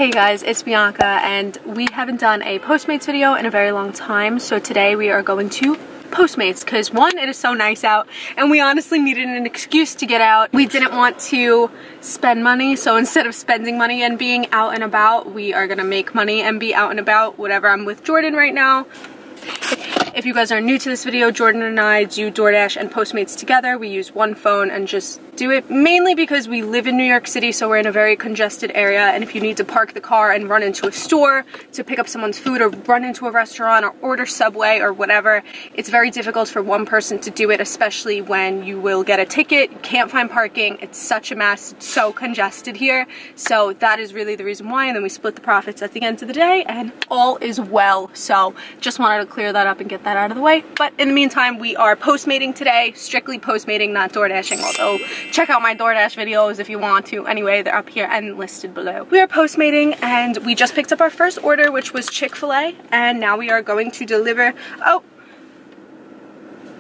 Hey guys, it's Bianca and we haven't done a Postmates video in a very long time, so today we are going to Postmates because one, it is so nice out and we honestly needed an excuse to get out. We didn't want to spend money, so instead of spending money and being out and about, we are gonna make money and be out and about. Whatever, I'm with Jordan right now. If you guys are new to this video, Jordan and I do DoorDash and Postmates together. We use one phone and just do it mainly because we live in New York City, so we're in a very congested area, and if you need to park the car and run into a store to pick up someone's food or run into a restaurant or order Subway or whatever, it's very difficult for one person to do it, especially when you will get a ticket, you can't find parking, it's such a mess, it's so congested here. So that is really the reason why, and then we split the profits at the end of the day and all is well. So just wanted to clear that up and get that out of the way. But in the meantime, we are Postmating today, strictly Postmating, not DoorDashing, although check out my DoorDash videos if you want to. Anyway, they're up here and listed below. We are Postmating and we just picked up our first order, which was Chick-fil-A, and now we are going to deliver,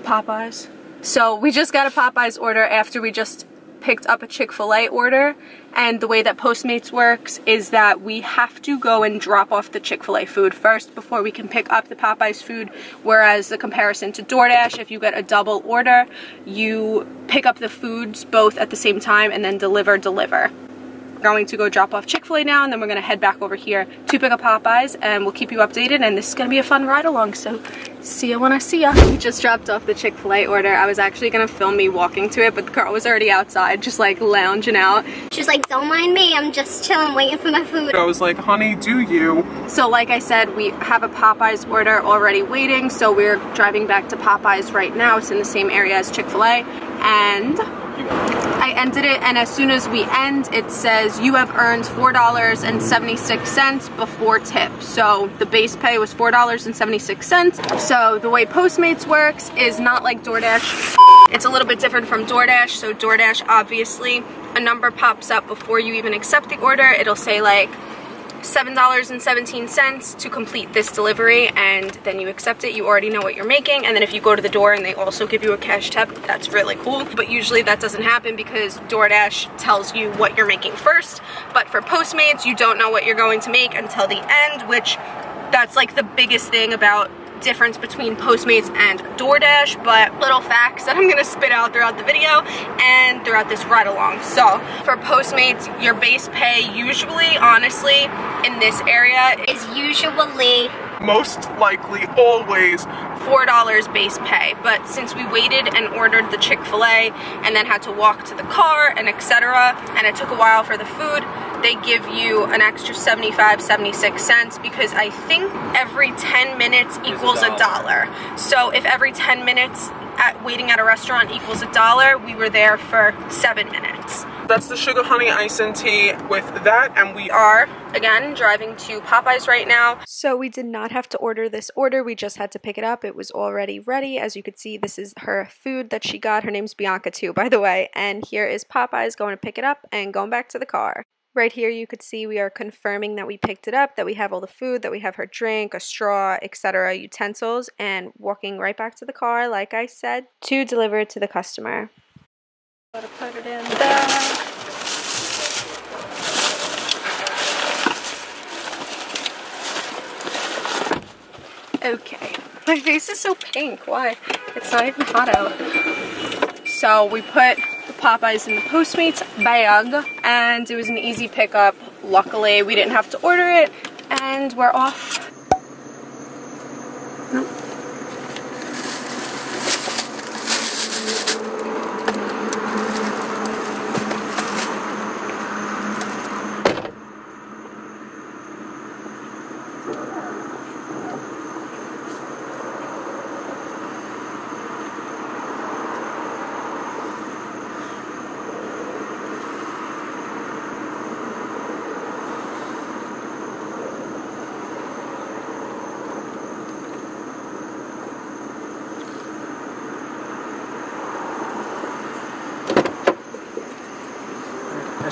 Popeyes. So we just got a Popeyes order after we just picked up a Chick-fil-A order, and the way that Postmates works is that we have to go and drop off the Chick-fil-A food first before we can pick up the Popeyes food, whereas the comparison to DoorDash, if you get a double order, you pick up the foods both at the same time and then deliver. We're going to go drop off Chick-fil-A now, and then we're going to head back over here to pick up Popeyes, and we'll keep you updated, and this is going to be a fun ride along, so see ya when I see ya. We just dropped off the Chick-fil-A order. I was actually going to film me walking to it, but the girl was already outside, just like lounging out. She was like, don't mind me, I'm just chilling, waiting for my food. I was like, honey, do you? So like I said, we have a Popeyes order already waiting, so we're driving back to Popeyes right now. It's in the same area as Chick-fil-A, and I ended it, and as soon as we end, it says you have earned $4.76 before tip. So the base pay was $4.76. So the way Postmates works is not like DoorDash. It's a little bit different from DoorDash. So DoorDash, obviously, a number pops up before you even accept the order. It'll say like $7.17 to complete this delivery, and then you accept it. You already know what you're making, and then if you go to the door and they also give you a cash tip, that's really cool. But usually that doesn't happen because DoorDash tells you what you're making first. But for Postmates, you don't know what you're going to make until the end, which that's like the biggest thing about difference between Postmates and DoorDash. But little facts that I'm gonna spit out throughout the video and throughout this ride along. So for Postmates, your base pay usually, honestly, in this area is usually, most likely, always $4 base pay. But since we waited and ordered the Chick-fil-A and then had to walk to the car and etc., and it took a while for the food, they give you an extra 75-76 cents because I think every 10 minutes equals $1. So if every 10 minutes waiting at a restaurant equals $1, we were there for 7 minutes. That's the sugar honey iced tea with that, and we are again driving to Popeyes right now. So we did not have to order this order, we just had to pick it up. It was already ready. As you could see, this is her food that she got. Her name's Bianca too, by the way, and here is Popeyes going to pick it up and going back to the car. Right here you could see we are confirming that we picked it up, that we have all the food, that we have her drink, a straw, etc., utensils, and walking right back to the car, like I said, to deliver it to the customer. Gotta put it in there. Okay. My face is so pink. Why? It's not even hot out. So we put the Popeyes in the Postmates bag, and it was an easy pickup. Luckily, we didn't have to order it, and we're off. Nope.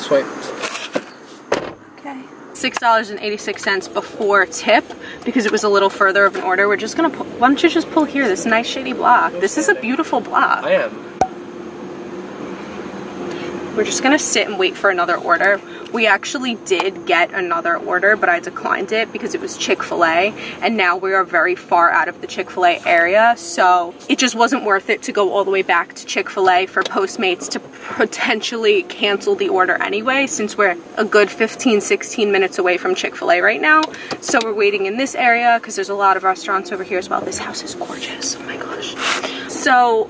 swipe. Okay. $6.86 before tip because it was a little further of an order. We're just gonna why don't you just pull here, this nice shady block. This is a beautiful block. I am. we're just gonna sit and wait for another order. We actually did get another order, but I declined it because it was Chick-fil-A, and now we are very far out of the Chick-fil-A area, so it just wasn't worth it to go all the way back to Chick-fil-A for Postmates to potentially cancel the order anyway, since we're a good 15-16 minutes away from Chick-fil-A right now. So we're waiting in this area because there's a lot of restaurants over here as well. This house is gorgeous, oh my gosh. So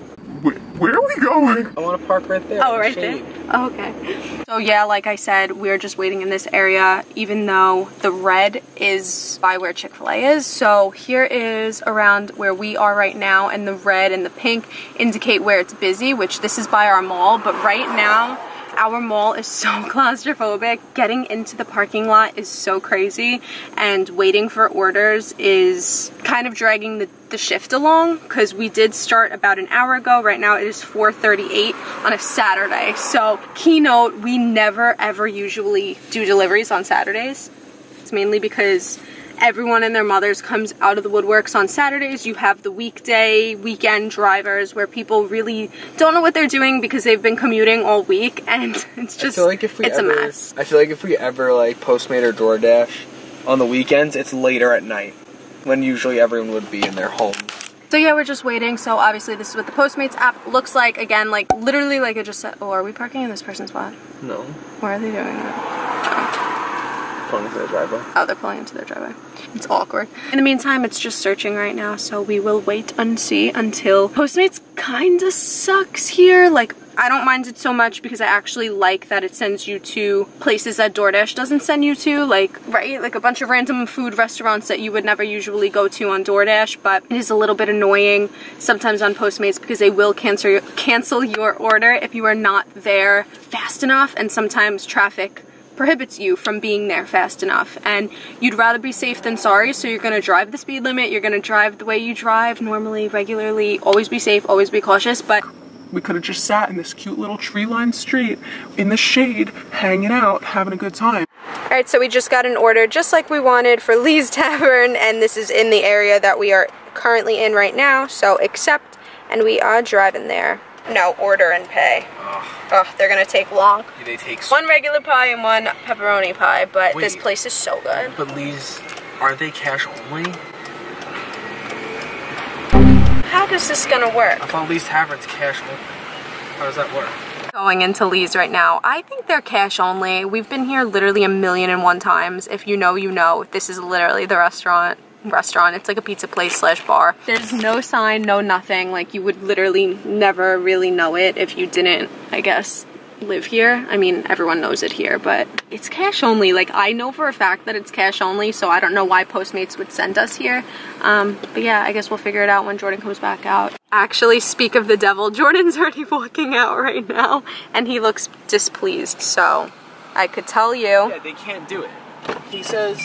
where are we going? I want to park right there. Oh, right there? Oh, okay. So yeah, like I said, we're just waiting in this area, even though the red is by where Chick-fil-A is. So here is around where we are right now, and the red and the pink indicate where it's busy, which this is by our mall. But right now, our mall is so claustrophobic. Getting into the parking lot is so crazy, and waiting for orders is kind of dragging the shift along, because we did start about an hour ago. Right now it is 4:38 on a Saturday. So keynote, we never ever usually do deliveries on Saturdays. It's mainly because everyone and their mothers comes out of the woodworks on Saturdays. You have the weekday, weekend drivers where people really don't know what they're doing because they've been commuting all week, and it's just, a mess. I feel like if we ever like Postmate or DoorDash on the weekends, it's later at night when usually everyone would be in their homes. So yeah, we're just waiting. So obviously this is what the Postmates app looks like. Again, like literally like I just said. Oh, are we parking in this person's spot? No. Why are they doing that? Pulling into their driveway. Oh, they're pulling into their driveway. It's awkward. In the meantime, it's just searching right now, so we will wait and see until Postmates kinda sucks here. Like, I don't mind it so much because I actually like that it sends you to places that DoorDash doesn't send you to, like, right? Like a bunch of random food restaurants that you would never usually go to on DoorDash, but it is a little bit annoying sometimes on Postmates because they will cancel your order if you are not there fast enough, and sometimes traffic prohibits you from being there fast enough, and you'd rather be safe than sorry, so you're gonna drive the speed limit, you're gonna drive the way you drive normally, regularly, always be safe, always be cautious. But we could have just sat in this cute little tree-lined street in the shade, hanging out, having a good time. Alright, so we just got an order just like we wanted for Lee's Tavern, and this is in the area that we are currently in right now, so accept, and we are driving there. No, order and pay. Oh, they're gonna take long. They take one regular pie and one pepperoni pie, but wait, this place is so good. But Lee's, are they cash only? How is this gonna work? I thought Lee's Tavern's cash only. How does that work? Going into Lee's right now. I think they're cash only. We've been here literally 1,000,001 times. If you know, you know. This is literally the restaurant. It's like a pizza place slash bar. There's no sign, no nothing. Like, you would literally never really know it if you didn't, I guess, live here. I mean, everyone knows it here, but it's cash only. Like, I know for a fact that it's cash only, so I don't know why Postmates would send us here. But yeah, I guess we'll figure it out when Jordan comes back out. Actually, speak of the devil, Jordan's already walking out right now, and he looks displeased, so I could tell you. Yeah, they can't do it. He says,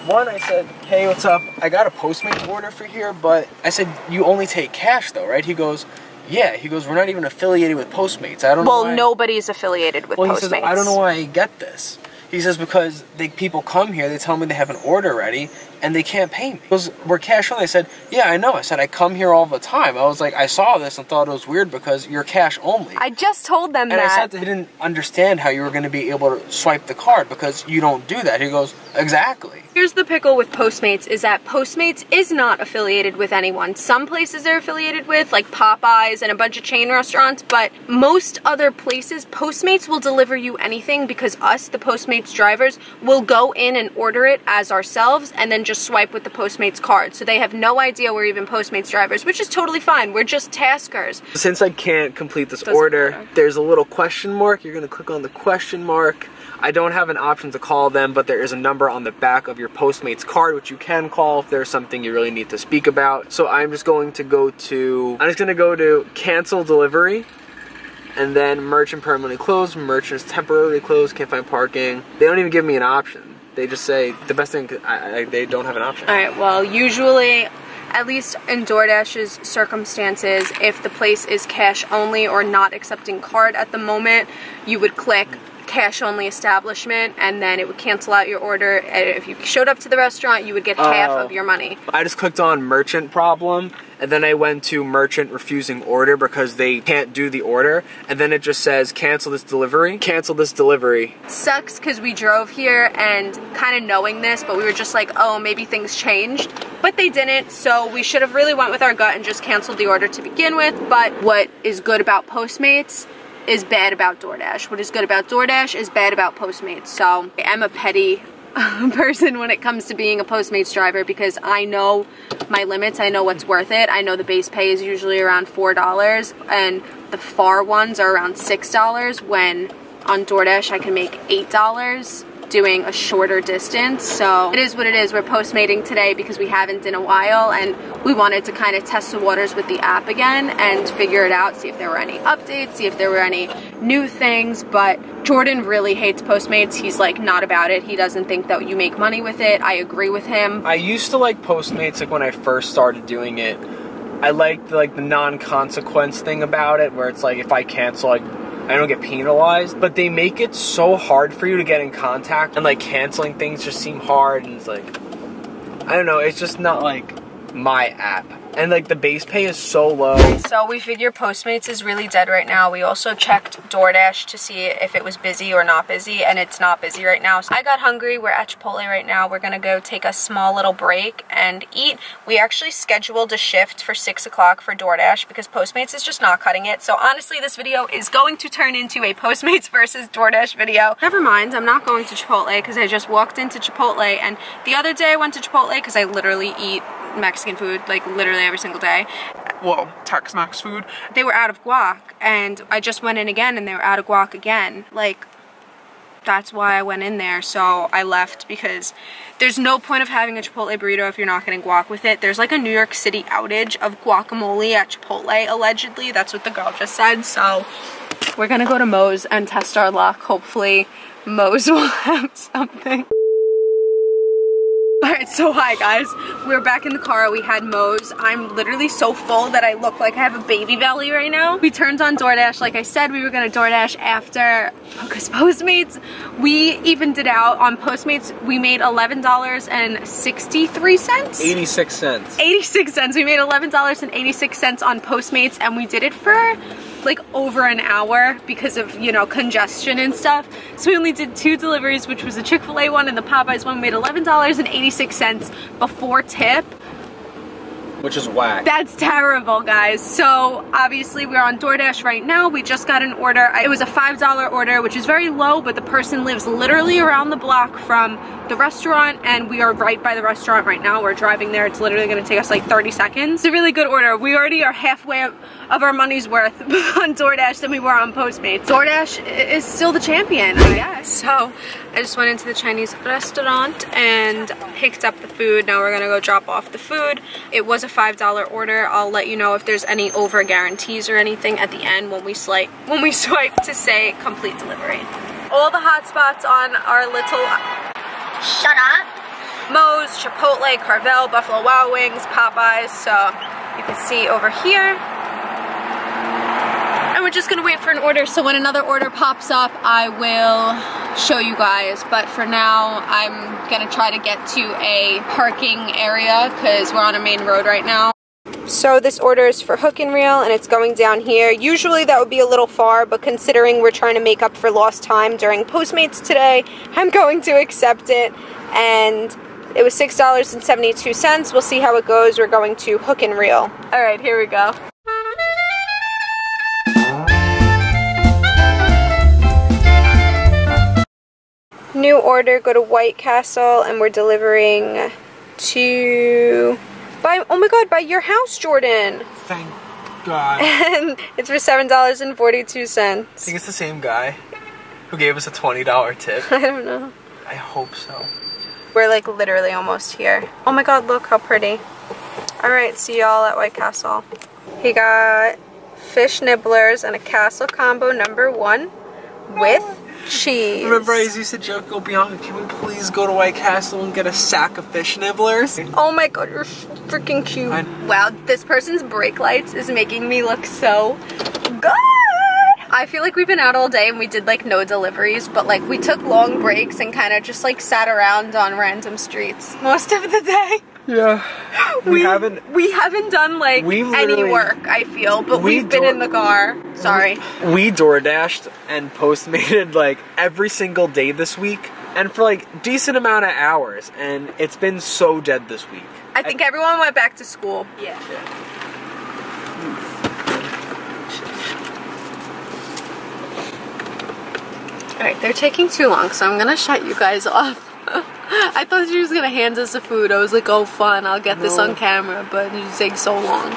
I said, hey, what's up? I got a Postmates order for here, but I said, you only take cash though, right? He goes, yeah. He goes, we're not even affiliated with Postmates. I don't know why. Well, nobody's affiliated with Postmates. He says, I don't know why I get this. He says, because people come here, they tell me they have an order ready, and they can't pay me. He goes, we're cash only. I said, yeah, I know. I said, I come here all the time. I was like, I saw this and thought it was weird because you're cash only. I just told them that. And I said they didn't understand how you were going to be able to swipe the card because you don't do that. He goes, exactly. Here's the pickle with Postmates is that Postmates is not affiliated with anyone. Some places they're affiliated with, like Popeyes and a bunch of chain restaurants, but most other places, Postmates will deliver you anything because us, the Postmates drivers, will go in and order it as ourselves and then just swipe with the Postmates card. So they have no idea we're even Postmates drivers, which is totally fine. We're just taskers. Since I can't complete this order, there's a little question mark. You're gonna click on the question mark. I don't have an option to call them, but there is a number on the back of your Postmates card which you can call if there's something you really need to speak about. So I'm just going to go to cancel delivery, and then merchant permanently closed, merchant is temporarily closed, can't find parking. They don't even give me an option. They just say the best thing, they don't have an option. Alright, well, usually, at least in DoorDash's circumstances, if the place is cash only or not accepting card at the moment, you would click cash only establishment, and then it would cancel out your order. And if you showed up to the restaurant, you would get half of your money. I just clicked on merchant problem, and then I went to merchant refusing order because they can't do the order, and then it just says cancel this delivery. Cancel this delivery. Sucks because we drove here and kind of knowing this, but we were just like, oh, maybe things changed, but they didn't. So we should have really went with our gut and just canceled the order to begin with. But what is good about Postmates is bad about DoorDash. What is good about DoorDash is bad about Postmates. So I'm a petty person when it comes to being a Postmates driver because I know my limits. I know what's worth it. I know the base pay is usually around $4 and the far ones are around $6, when on DoorDash I can make $8 doing a shorter distance. So it is what it is. We're Postmating today because we haven't in a while, and we wanted to kind of test the waters with the app again and figure it out, see if there were any updates, see if there were any new things. But Jordan really hates Postmates. He's like not about it. He doesn't think that you make money with it. I agree with him. I used to like Postmates like when I first started doing it. I liked like the non-consequence thing about it, where it's like if I cancel, I don't get penalized, but they make it so hard for you to get in contact, and like canceling things just seem hard, and it's like, I don't know, it's just not like my app. And like the base pay is so low. So we figure Postmates is really dead right now. We also checked DoorDash to see if it was busy or not busy, and it's not busy right now. So I got hungry. We're at Chipotle right now. We're gonna go take a small little break and eat. We actually scheduled a shift for 6 o'clock for DoorDash because Postmates is just not cutting it. So honestly, this video is going to turn into a Postmates versus DoorDash video. Never mind, I'm not going to Chipotle because I just walked into Chipotle, and the other day I went to Chipotle because I literally eat Mexican food like literally every single day. Well, Tex-Mex food. They were out of guac, and I just went in again and they were out of guac again. Like, that's why I went in there. So I left because there's no point of having a Chipotle burrito if you're not getting guac with it. There's like a New York City outage of guacamole at Chipotle, allegedly. That's what the girl just said. So we're gonna go to Moe's and test our luck. Hopefully Moe's will have something. Alright, so hi guys, we're back in the car. We had Moe's. I'm literally so full that I look like I have a baby belly right now. We turned on DoorDash. Like I said, we were gonna DoorDash after, because Postmates, we evened it out. On Postmates, we made $11.63? 86 cents. 86 cents. We made $11.86 on Postmates, and we did it for like over an hour because of, you know, congestion and stuff. So we only did 2 deliveries, which was the Chick-fil-A one and the Popeyes one. We made $11.86 before tip. Which is whack. That's terrible, guys. So obviously we're on DoorDash right now. We just got an order. It was a $5 order, which is very low, but the person lives literally around the block from the restaurant, and we are right by the restaurant right now. We're driving there. It's literally gonna take us like 30 seconds. It's a really good order. We already are halfway of our money's worth on DoorDash than we were on Postmates. DoorDash is still the champion, I guess. So I just went into the Chinese restaurant and picked up the food. Now we're gonna go drop off the food. It was a $5 order. I'll let you know if there's any over guarantees or anything at the end when we swipe to say complete delivery. All the hot spots on our little Shut up. Moe's, Chipotle, Carvel, Buffalo Wild Wings, Popeyes. So you can see over here. And we're just gonna wait for an order, so when another order pops up, I will show you guys. But for now, I'm gonna try to get to a parking area because we're on a main road right now. So this order is for Hook and Reel, and it's going down here. Usually that would be a little far, but considering we're trying to make up for lost time during Postmates today, I'm going to accept it. And it was $6.72. We'll see how it goes. We're going to Hook and Reel. All right, here we go. New order, go to White Castle, and we're delivering to, oh my god, by your house, Jordan. Thank God. And it's for $7.42. I think it's the same guy who gave us a $20 tip. I don't know. I hope so. We're like literally almost here. Oh my god, look how pretty. Alright, see y'all at White Castle. He got fish nibblers and a castle combo #1 with cheese. Remember I used to joke, oh Bianca, can we please go to White Castle and get a sack of fish nibblers? Oh my god, you're freaking cute. Wow, this person's brake lights is making me look so good. I feel like we've been out all day and we did like no deliveries, but like we took long breaks and kind of just like sat around on random streets most of the day. Yeah. We haven't done like any work, I feel, but we've been in the car. Sorry. We DoorDashed and Postmated like every single day this week and for like decent amount of hours, and it's been so dead this week. I think everyone went back to school. Yeah. Alright, they're taking too long, so I'm gonna shut you guys off. I thought she was gonna hand us the food. I was like, oh fun, I'll get this on camera, but it just takes so long.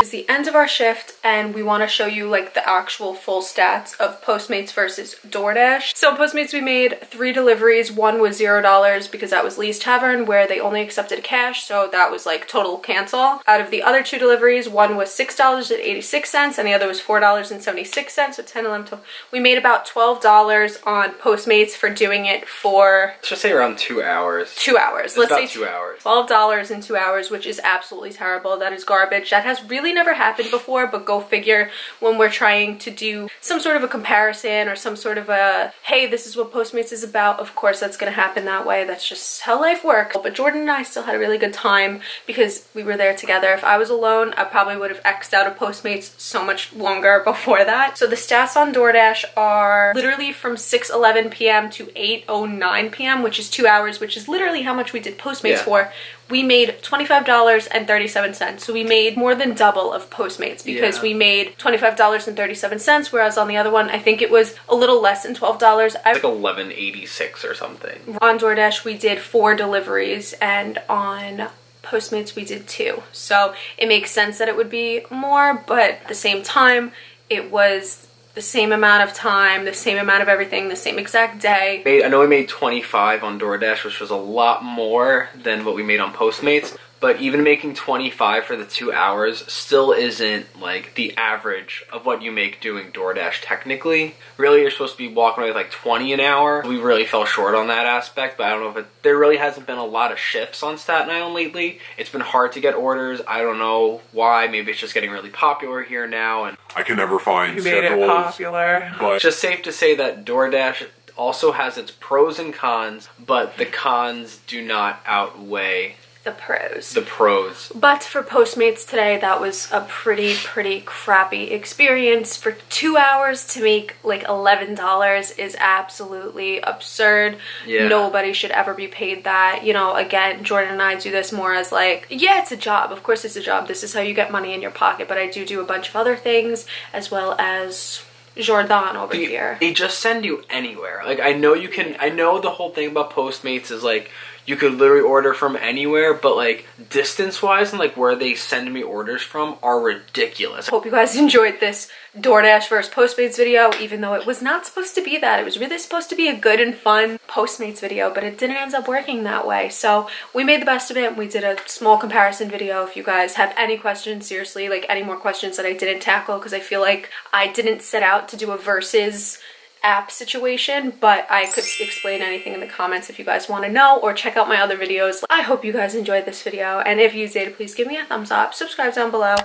It's the end of our shift and we want to show you like the actual full stats of Postmates versus DoorDash. So Postmates, we made 3 deliveries. One was $0 because that was Lee's Tavern where they only accepted cash, so that was like total cancel. Out of the other 2 deliveries, one was $6.86 and the other was $4.76, so 10, 11, 12. We made about $12 on Postmates for doing it for... Let's just say around 2 hours. 2 hours. Let's say 2 hours. $12 in 2 hours, which is absolutely terrible. That is garbage. That has really never happened before, but go figure when we're trying to do some sort of a comparison or some sort of a, hey, this is what Postmates is about. Of course, that's going to happen that way. That's just how life works. But Jordan and I still had a really good time because we were there together. If I was alone, I probably would have X'd out of Postmates so much longer before that. So the stats on DoorDash are literally from 6:11 p.m. to 8:09 p.m., which is 2 hours, which is literally how much we did Postmates for. We made $25.37. So we made more than double of Postmates because we made $25.37, whereas on the other one, I think it was a little less than $12. It's like $11.86 or something. On DoorDash, we did 4 deliveries, and on Postmates, we did 2. So it makes sense that it would be more, but at the same time, it was the same amount of time, the same amount of everything, the same exact day. I know we made 25 on DoorDash, which was a lot more than what we made on Postmates, but even making 25 for the 2 hours still isn't like the average of what you make doing DoorDash technically. Really, you're supposed to be walking away with like 20 an hour. We really fell short on that aspect, but I don't know if there really hasn't been a lot of shifts on Staten Island lately. It's been hard to get orders. I don't know why. Maybe it's just getting really popular here now, and I can never find you made it popular. But it's just safe to say that DoorDash also has its pros and cons, but the cons do not outweigh the pros. The pros. But for Postmates today, that was a pretty crappy experience. For 2 hours to make like $11 is absolutely absurd. Yeah. Nobody should ever be paid that. You know, again, Jordan and I do this more as like, yeah, it's a job. Of course it's a job. This is how you get money in your pocket. But I do a bunch of other things as well as Jordan over here. They just send you anywhere. Like, I know you can, I know the whole thing about Postmates is like, you could literally order from anywhere, but like distance-wise and like where they send me orders from are ridiculous. Hope you guys enjoyed this DoorDash versus Postmates video, even though it was not supposed to be that. It was really supposed to be a good and fun Postmates video, but it didn't end up working that way. So we made the best of it. We did a small comparison video. If you guys have any questions, seriously, like any more questions that I didn't tackle, because I feel like I didn't set out to do a versus app situation, but I could explain anything in the comments if you guys want to know, or check out my other videos. I hope you guys enjoyed this video, and if you did, please give me a thumbs up, subscribe down below,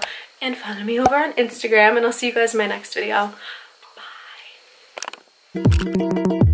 and follow me over on Instagram, and I'll see you guys in my next video. Bye.